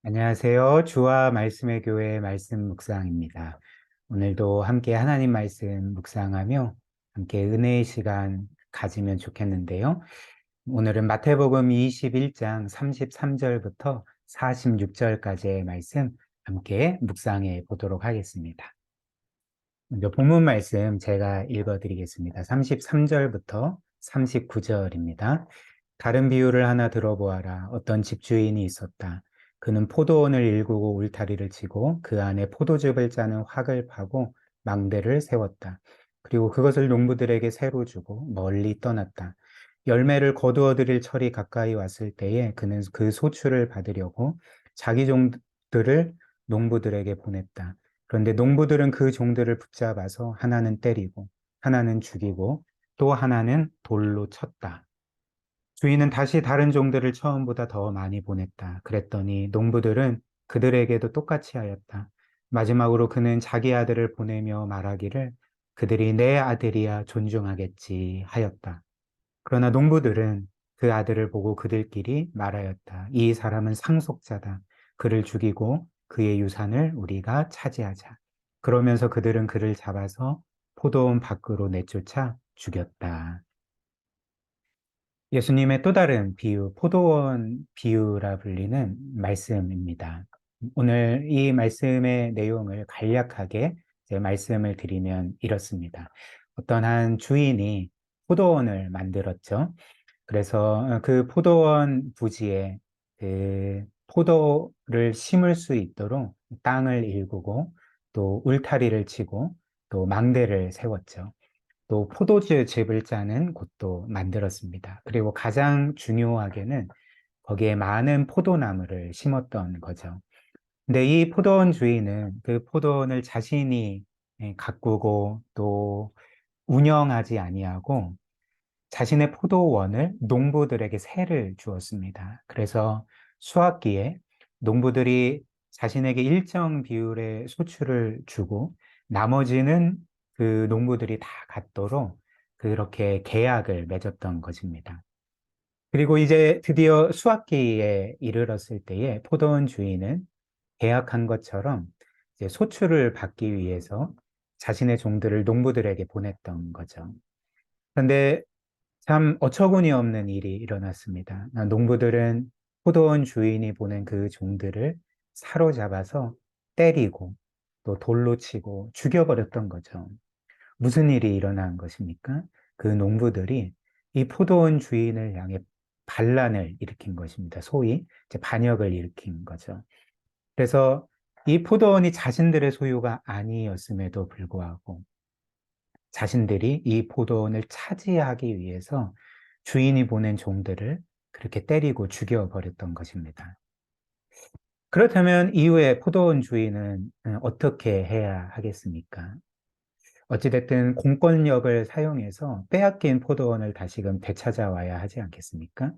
안녕하세요. 주와 말씀의 교회 말씀 묵상입니다. 오늘도 함께 하나님 말씀 묵상하며 함께 은혜의 시간 가지면 좋겠는데요. 오늘은 마태복음 21장 33절부터 46절까지의 말씀 함께 묵상해 보도록 하겠습니다. 먼저 본문 말씀 제가 읽어드리겠습니다. 33절부터 39절입니다. 다른 비유를 하나 들어보아라. 어떤 집주인이 있었다. 그는 포도원을 일구고 울타리를 치고 그 안에 포도즙을 짜는 확을 파고 망대를 세웠다. 그리고 그것을 농부들에게 새로 주고 멀리 떠났다. 열매를 거두어 들일 철이 가까이 왔을 때에 그는 그 소출을 받으려고 자기 종들을 농부들에게 보냈다. 그런데 농부들은 그 종들을 붙잡아서 하나는 때리고 하나는 죽이고 또 하나는 돌로 쳤다. 주인은 다시 다른 종들을 처음보다 더 많이 보냈다. 그랬더니 농부들은 그들에게도 똑같이 하였다. 마지막으로 그는 자기 아들을 보내며 말하기를 그들이 내 아들이야 존중하겠지 하였다. 그러나 농부들은 그 아들을 보고 그들끼리 말하였다. 이 사람은 상속자다. 그를 죽이고 그의 유산을 우리가 차지하자. 그러면서 그들은 그를 잡아서 포도원 밖으로 내쫓아 죽였다. 예수님의 또 다른 비유, 포도원 비유라 불리는 말씀입니다. 오늘 이 말씀의 내용을 간략하게 이제 말씀을 드리면 이렇습니다. 어떤 한 주인이 포도원을 만들었죠. 그래서 그 포도원 부지에 그 포도를 심을 수 있도록 땅을 일구고 또 울타리를 치고 또 망대를 세웠죠. 또 포도주 즙을 짜는 곳도 만들었습니다. 그리고 가장 중요하게는 거기에 많은 포도나무를 심었던 거죠. 근데 이 포도원 주인은 그 포도원을 자신이 가꾸고 또 운영하지 아니하고 자신의 포도원을 농부들에게 세를 주었습니다. 그래서 수확기에 농부들이 자신에게 일정 비율의 소출을 주고 나머지는 그 농부들이 다 갖도록 그렇게 계약을 맺었던 것입니다. 그리고 이제 드디어 수확기에 이르렀을 때에 포도원 주인은 계약한 것처럼 이제 소출을 받기 위해서 자신의 종들을 농부들에게 보냈던 거죠. 그런데 참 어처구니 없는 일이 일어났습니다. 농부들은 포도원 주인이 보낸 그 종들을 사로잡아서 때리고 또 돌로 치고 죽여버렸던 거죠. 무슨 일이 일어난 것입니까? 그 농부들이 이 포도원 주인을 향해 반란을 일으킨 것입니다. 소위 이제 반역을 일으킨 거죠. 그래서 이 포도원이 자신들의 소유가 아니었음에도 불구하고 자신들이 이 포도원을 차지하기 위해서 주인이 보낸 종들을 그렇게 때리고 죽여버렸던 것입니다. 그렇다면 이후에 포도원 주인은 어떻게 해야 하겠습니까? 어찌됐든 공권력을 사용해서 빼앗긴 포도원을 다시금 되찾아와야 하지 않겠습니까?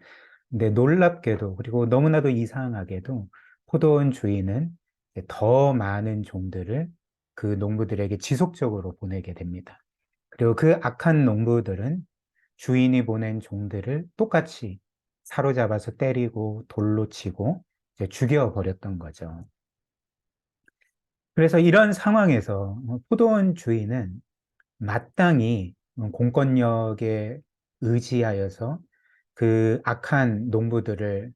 근데 놀랍게도 그리고 너무나도 이상하게도 포도원 주인은 더 많은 종들을 그 농부들에게 지속적으로 보내게 됩니다. 그리고 그 악한 농부들은 주인이 보낸 종들을 똑같이 사로잡아서 때리고 돌로 치고 이제 죽여버렸던 거죠. 그래서 이런 상황에서 포도원 주인은 마땅히 공권력에 의지하여서 그 악한 농부들을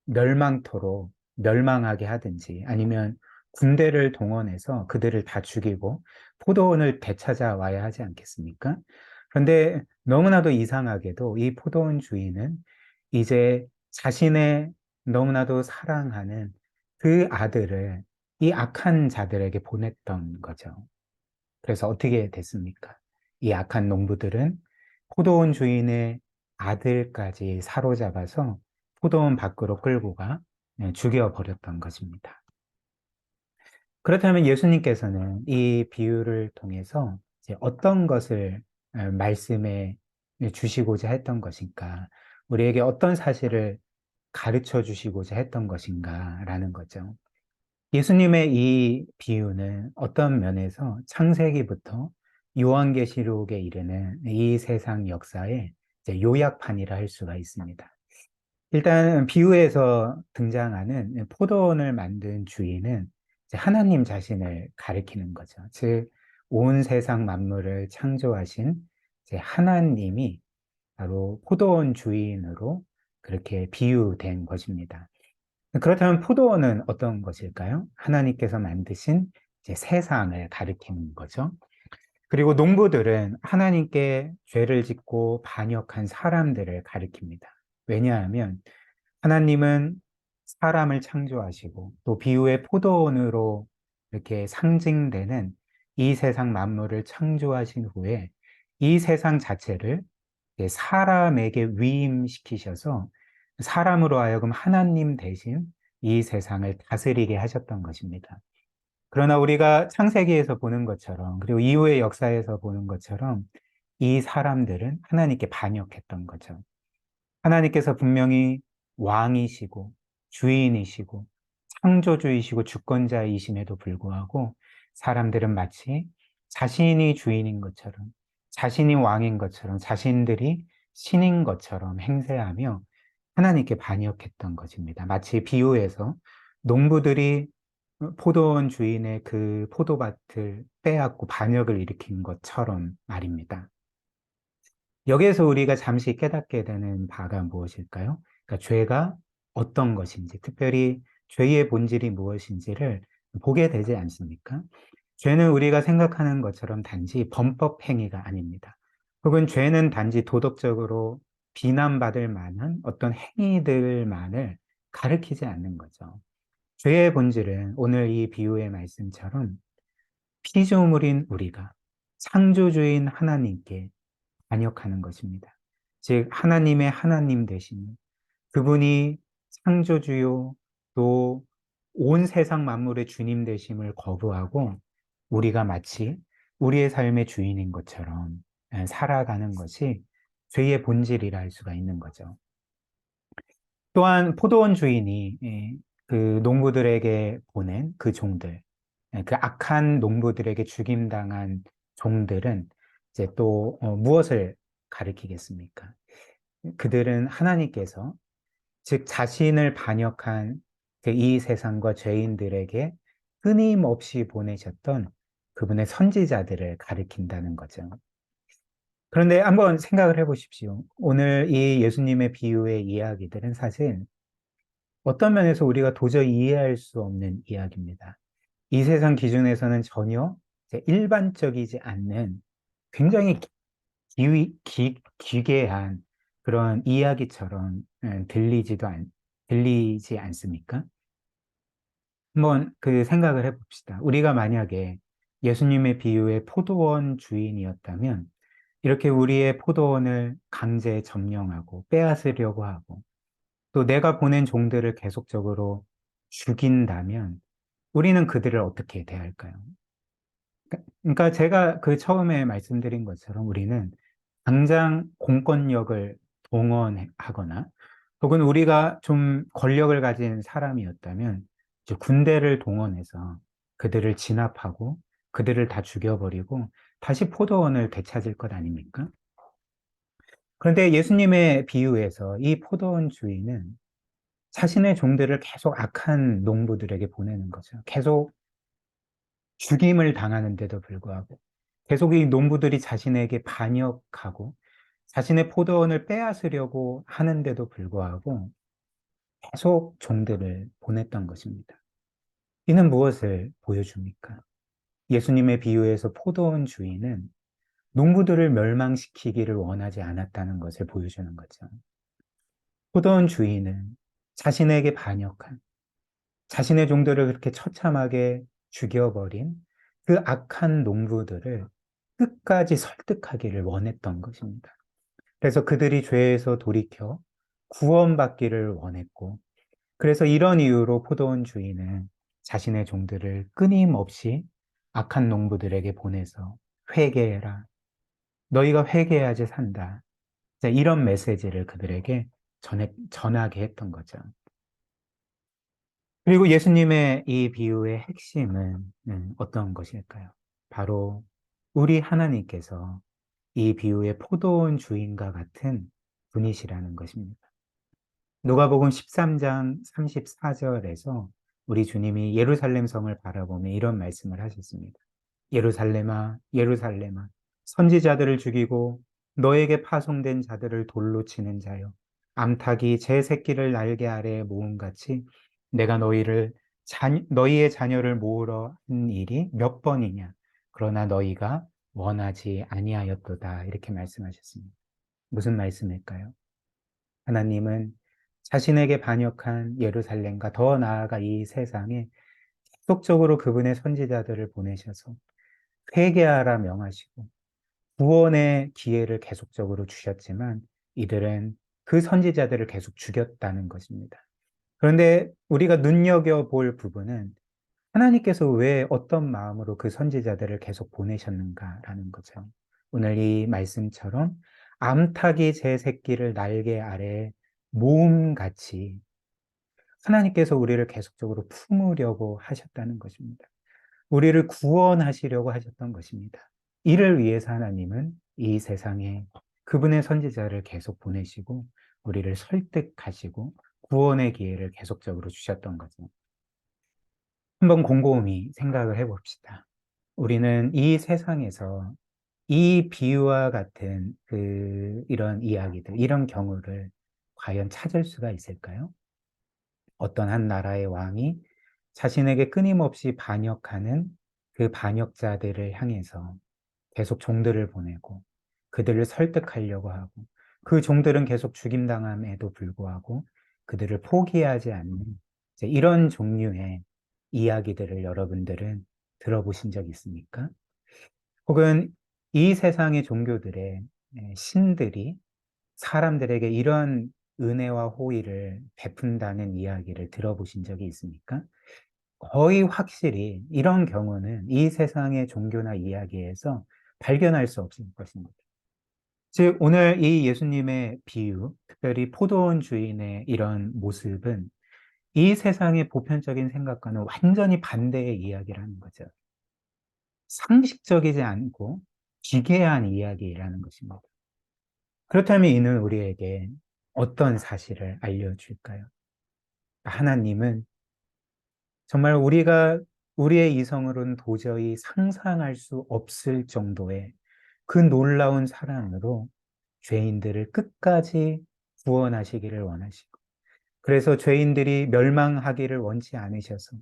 멸망토록 멸망하게 하든지 아니면 군대를 동원해서 그들을 다 죽이고 포도원을 되찾아 와야 하지 않겠습니까? 그런데 너무나도 이상하게도 이 포도원 주인은 이제 자신의 너무나도 사랑하는 그 아들을 이 악한 자들에게 보냈던 거죠. 그래서 어떻게 됐습니까? 이 악한 농부들은 포도원 주인의 아들까지 사로잡아서 포도원 밖으로 끌고 가 죽여버렸던 것입니다. 그렇다면 예수님께서는 이 비유를 통해서 이제 어떤 것을 말씀해 주시고자 했던 것인가, 우리에게 어떤 사실을 가르쳐 주시고자 했던 것인가라는 거죠. 예수님의 이 비유는 어떤 면에서 창세기부터 요한계시록에 이르는 이 세상 역사의 이제 요약판이라 할 수가 있습니다. 일단 비유에서 등장하는 포도원을 만든 주인은 이제 하나님 자신을 가리키는 거죠. 즉, 온 세상 만물을 창조하신 이제 하나님이 바로 포도원 주인으로 그렇게 비유된 것입니다. 그렇다면 포도원은 어떤 것일까요? 하나님께서 만드신 이제 세상을 가리키는 거죠. 그리고 농부들은 하나님께 죄를 짓고 반역한 사람들을 가리킵니다. 왜냐하면 하나님은 사람을 창조하시고 또 비유의 포도원으로 이렇게 상징되는 이 세상 만물을 창조하신 후에 이 세상 자체를 사람에게 위임시키셔서 사람으로 하여금 하나님 대신 이 세상을 다스리게 하셨던 것입니다. 그러나 우리가 창세기에서 보는 것처럼, 그리고 이후의 역사에서 보는 것처럼 이 사람들은 하나님께 반역했던 거죠. 하나님께서 분명히 왕이시고 주인이시고 창조주이시고 주권자이심에도 불구하고 사람들은 마치 자신이 주인인 것처럼, 자신이 왕인 것처럼, 자신들이 신인 것처럼 행세하며 하나님께 반역했던 것입니다. 마치 비유에서 농부들이 포도원 주인의 그 포도밭을 빼앗고 반역을 일으킨 것처럼 말입니다. 여기에서 우리가 잠시 깨닫게 되는 바가 무엇일까요? 그러니까 죄가 어떤 것인지, 특별히 죄의 본질이 무엇인지를 보게 되지 않습니까? 죄는 우리가 생각하는 것처럼 단지 범법 행위가 아닙니다. 혹은 죄는 단지 도덕적으로 비난받을 만한 어떤 행위들만을 가리키지 않는 거죠. 죄의 본질은 오늘 이 비유의 말씀처럼 피조물인 우리가 창조주인 하나님께 반역하는 것입니다. 즉, 하나님의 하나님 되신 그분이 창조주요 또 온 세상 만물의 주님 되심을 거부하고 우리가 마치 우리의 삶의 주인인 것처럼 살아가는 것이 죄의 본질이라 할 수가 있는 거죠. 또한 포도원 주인이 그 농부들에게 보낸 그 종들, 그 악한 농부들에게 죽임당한 종들은 이제 또 무엇을 가리키겠습니까? 그들은 하나님께서 즉 자신을 반역한 그이 세상과 죄인들에게 끊임없이 보내셨던 그분의 선지자들을 가리킨다는 거죠. 그런데 한번 생각을 해보십시오. 오늘 이 예수님의 비유의 이야기들은 사실 어떤 면에서 우리가 도저히 이해할 수 없는 이야기입니다. 이 세상 기준에서는 전혀 일반적이지 않는 굉장히 기괴한 그런 이야기처럼 들리지 않습니까? 한번 그 생각을 해봅시다. 우리가 만약에 예수님의 비유의 포도원 주인이었다면 이렇게 우리의 포도원을 강제 점령하고 빼앗으려고 하고 또 내가 보낸 종들을 계속적으로 죽인다면 우리는 그들을 어떻게 대할까요? 그러니까 제가 그 처음에 말씀드린 것처럼 우리는 당장 공권력을 동원하거나 혹은 우리가 좀 권력을 가진 사람이었다면 이제 군대를 동원해서 그들을 진압하고 그들을 다 죽여버리고 다시 포도원을 되찾을 것 아닙니까? 그런데 예수님의 비유에서 이 포도원 주인은 자신의 종들을 계속 악한 농부들에게 보내는 거죠. 계속 죽임을 당하는데도 불구하고 계속 이 농부들이 자신에게 반역하고 자신의 포도원을 빼앗으려고 하는데도 불구하고 계속 종들을 보냈던 것입니다. 이는 무엇을 보여줍니까? 예수님의 비유에서 포도원 주인은 농부들을 멸망시키기를 원하지 않았다는 것을 보여주는 거죠. 포도원 주인은 자신에게 반역한 자신의 종들을 그렇게 처참하게 죽여버린 그 악한 농부들을 끝까지 설득하기를 원했던 것입니다. 그래서 그들이 죄에서 돌이켜 구원받기를 원했고, 그래서 이런 이유로 포도원 주인은 자신의 종들을 끊임없이 악한 농부들에게 보내서 회개해라. 너희가 회개해야지 산다. 이런 메시지를 그들에게 전하게 했던 거죠. 그리고 예수님의 이 비유의 핵심은 어떤 것일까요? 바로 우리 하나님께서 이 비유의 포도원 주인과 같은 분이시라는 것입니다. 누가복음 13장 34절에서 우리 주님이 예루살렘 성을 바라보며 이런 말씀을 하셨습니다. 예루살렘아, 예루살렘아, 선지자들을 죽이고 너에게 파송된 자들을 돌로 치는 자여, 암탉이 제 새끼를 날개 아래에 모음같이 내가 너희의 자녀를 모으러 한 일이 몇 번이냐? 그러나 너희가 원하지 아니하였도다. 이렇게 말씀하셨습니다. 무슨 말씀일까요? 하나님은 자신에게 반역한 예루살렘과 더 나아가 이 세상에 계속적으로 그분의 선지자들을 보내셔서 회개하라 명하시고 구원의 기회를 계속적으로 주셨지만 이들은 그 선지자들을 계속 죽였다는 것입니다. 그런데 우리가 눈여겨볼 부분은 하나님께서 왜 어떤 마음으로 그 선지자들을 계속 보내셨는가라는 거죠. 오늘 이 말씀처럼 암탉이 제 새끼를 날개 아래에 모음같이 하나님께서 우리를 계속적으로 품으려고 하셨다는 것입니다. 우리를 구원하시려고 하셨던 것입니다. 이를 위해서 하나님은 이 세상에 그분의 선지자를 계속 보내시고 우리를 설득하시고 구원의 기회를 계속적으로 주셨던 거죠. 한번 곰곰이 생각을 해봅시다. 우리는 이 세상에서 이 비유와 같은 이런 이야기들, 이런 경우를 과연 찾을 수가 있을까요? 어떤 한 나라의 왕이 자신에게 끊임없이 반역하는 그 반역자들을 향해서 계속 종들을 보내고 그들을 설득하려고 하고 그 종들은 계속 죽임당함에도 불구하고 그들을 포기하지 않는 이제 이런 종류의 이야기들을 여러분들은 들어보신 적 있습니까? 혹은 이 세상의 종교들의 신들이 사람들에게 이런 은혜와 호의를 베푼다는 이야기를 들어보신 적이 있습니까? 거의 확실히 이런 경우는 이 세상의 종교나 이야기에서 발견할 수 없을 것입니다. 즉, 오늘 이 예수님의 비유, 특별히 포도원 주인의 이런 모습은 이 세상의 보편적인 생각과는 완전히 반대의 이야기를 하는 거죠. 상식적이지 않고 기괴한 이야기라는 것입니다. 그렇다면 이는 우리에게 어떤 사실을 알려줄까요? 하나님은 정말 우리의 이성으로는 도저히 상상할 수 없을 정도의 그 놀라운 사랑으로 죄인들을 끝까지 구원하시기를 원하시고, 그래서 죄인들이 멸망하기를 원치 않으셔서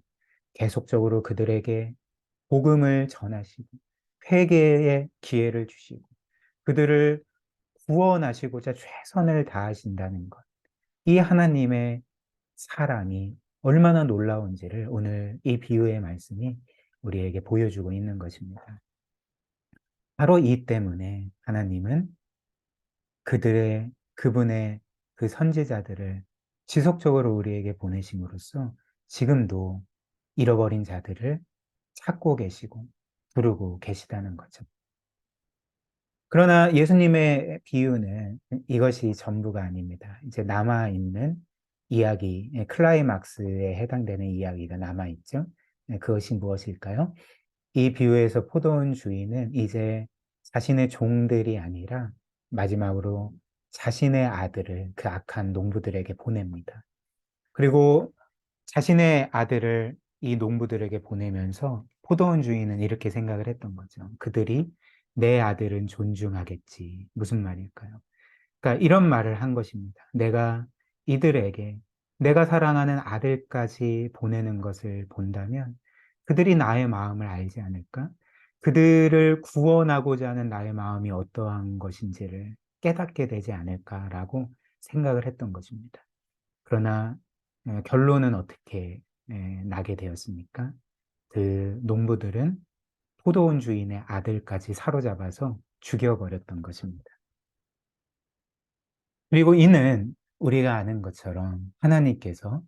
계속적으로 그들에게 복음을 전하시고, 회개의 기회를 주시고, 그들을 구원하시고자 최선을 다하신다는 것. 이 하나님의 사랑이 얼마나 놀라운지를 오늘 이 비유의 말씀이 우리에게 보여주고 있는 것입니다. 바로 이 때문에 하나님은 그분의 그 선지자들을 지속적으로 우리에게 보내심으로써 지금도 잃어버린 자들을 찾고 계시고 부르고 계시다는 거죠. 그러나 예수님의 비유는 이것이 전부가 아닙니다. 이제 남아있는 이야기, 클라이막스에 해당되는 이야기가 남아있죠. 그것이 무엇일까요? 이 비유에서 포도원 주인은 이제 자신의 종들이 아니라 마지막으로 자신의 아들을 그 악한 농부들에게 보냅니다. 그리고 자신의 아들을 이 농부들에게 보내면서 포도원 주인은 이렇게 생각을 했던 거죠. 그들이 내 아들은 존중하겠지. 무슨 말일까요? 그러니까 이런 말을 한 것입니다. 이들에게 내가 사랑하는 아들까지 보내는 것을 본다면 그들이 나의 마음을 알지 않을까? 그들을 구원하고자 하는 나의 마음이 어떠한 것인지를 깨닫게 되지 않을까라고 생각을 했던 것입니다. 그러나 결론은 어떻게 나게 되었습니까? 그 농부들은 포도원 주인의 아들까지 사로잡아서 죽여버렸던 것입니다. 그리고 이는 우리가 아는 것처럼 하나님께서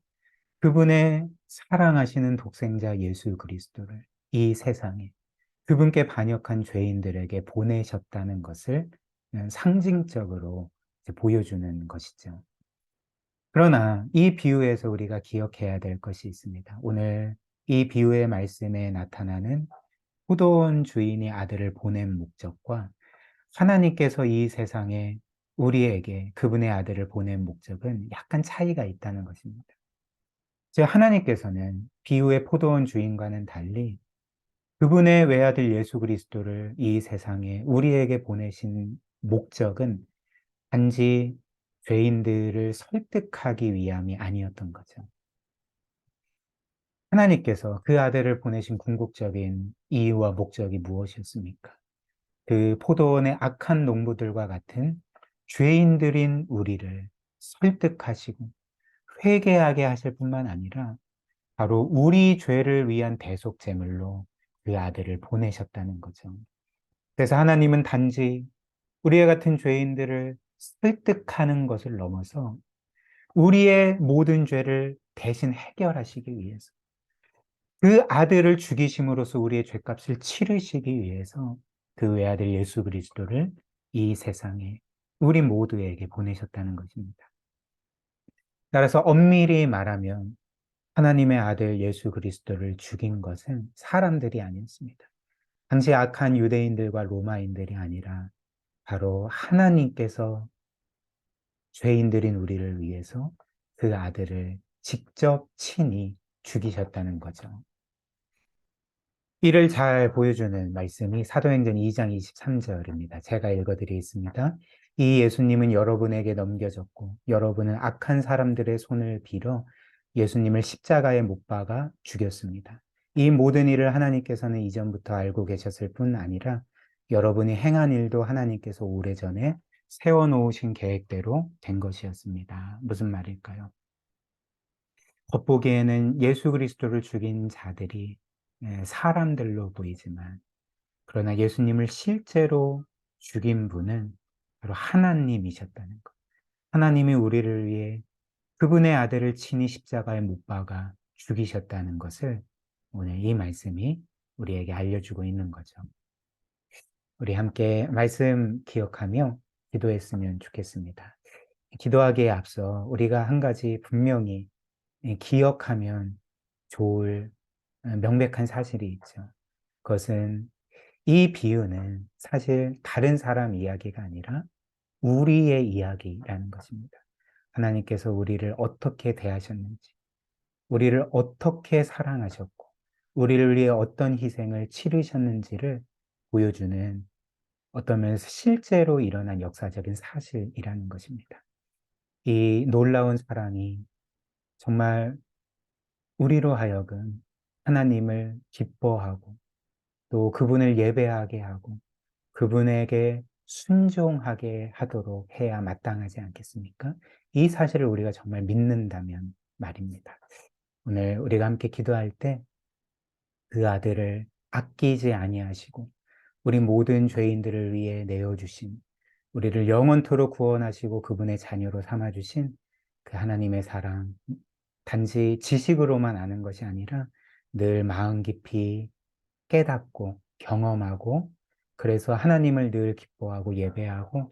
그분의 사랑하시는 독생자 예수 그리스도를 이 세상에 그분께 반역한 죄인들에게 보내셨다는 것을 상징적으로 보여주는 것이죠. 그러나 이 비유에서 우리가 기억해야 될 것이 있습니다. 오늘 이 비유의 말씀에 나타나는 포도원 주인이 아들을 보낸 목적과 하나님께서 이 세상에 우리에게 그분의 아들을 보낸 목적은 약간 차이가 있다는 것입니다. 즉, 하나님께서는 비유의 포도원 주인과는 달리 그분의 외아들 예수 그리스도를 이 세상에 우리에게 보내신 목적은 단지 죄인들을 설득하기 위함이 아니었던 거죠. 하나님께서 그 아들을 보내신 궁극적인 이유와 목적이 무엇이었습니까? 그 포도원의 악한 농부들과 같은 죄인들인 우리를 설득하시고 회개하게 하실 뿐만 아니라 바로 우리 죄를 위한 대속 제물로 그 아들을 보내셨다는 거죠. 그래서 하나님은 단지 우리와 같은 죄인들을 설득하는 것을 넘어서 우리의 모든 죄를 대신 해결하시기 위해서 그 아들을 죽이심으로써 우리의 죄값을 치르시기 위해서 그 외아들 예수 그리스도를 이 세상에 우리 모두에게 보내셨다는 것입니다. 따라서 엄밀히 말하면 하나님의 아들 예수 그리스도를 죽인 것은 사람들이 아니었습니다. 당시 악한 유대인들과 로마인들이 아니라 바로 하나님께서 죄인들인 우리를 위해서 그 아들을 직접 친히 죽이셨다는 거죠. 이를 잘 보여주는 말씀이 사도행전 2장 23절입니다. 제가 읽어드리겠습니다. 이 예수님은 여러분에게 넘겨졌고 여러분은 악한 사람들의 손을 빌어 예수님을 십자가에 못 박아 죽였습니다. 이 모든 일을 하나님께서는 이전부터 알고 계셨을 뿐 아니라 여러분이 행한 일도 하나님께서 오래전에 세워놓으신 계획대로 된 것이었습니다. 무슨 말일까요? 겉보기에는 예수 그리스도를 죽인 자들이 사람들로 보이지만 그러나 예수님을 실제로 죽인 분은 바로 하나님이셨다는 것. 하나님이 우리를 위해 그분의 아들을 친히 십자가에 못 박아 죽이셨다는 것을 오늘 이 말씀이 우리에게 알려주고 있는 거죠. 우리 함께 말씀 기억하며 기도했으면 좋겠습니다. 기도하기에 앞서 우리가 한 가지 분명히 기억하면 좋을 명백한 사실이 있죠. 그것은 이 비유는 사실 다른 사람 이야기가 아니라 우리의 이야기라는 것입니다. 하나님께서 우리를 어떻게 대하셨는지, 우리를 어떻게 사랑하셨고, 우리를 위해 어떤 희생을 치르셨는지를 보여주는 어떤 면에서 실제로 일어난 역사적인 사실이라는 것입니다. 이 놀라운 사랑이 정말 우리로 하여금 하나님을 기뻐하고 또 그분을 예배하게 하고 그분에게 순종하게 하도록 해야 마땅하지 않겠습니까? 이 사실을 우리가 정말 믿는다면 말입니다. 오늘 우리가 함께 기도할 때 그 아들을 아끼지 아니하시고 우리 모든 죄인들을 위해 내어주신 우리를 영원토록 구원하시고 그분의 자녀로 삼아주신 그 하나님의 사랑 단지 지식으로만 아는 것이 아니라 늘 마음 깊이 깨닫고 경험하고 그래서 하나님을 늘 기뻐하고 예배하고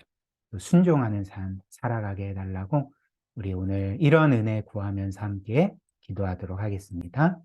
순종하는 삶 살아가게 해달라고 우리 오늘 이런 은혜 구하면서 함께 기도하도록 하겠습니다.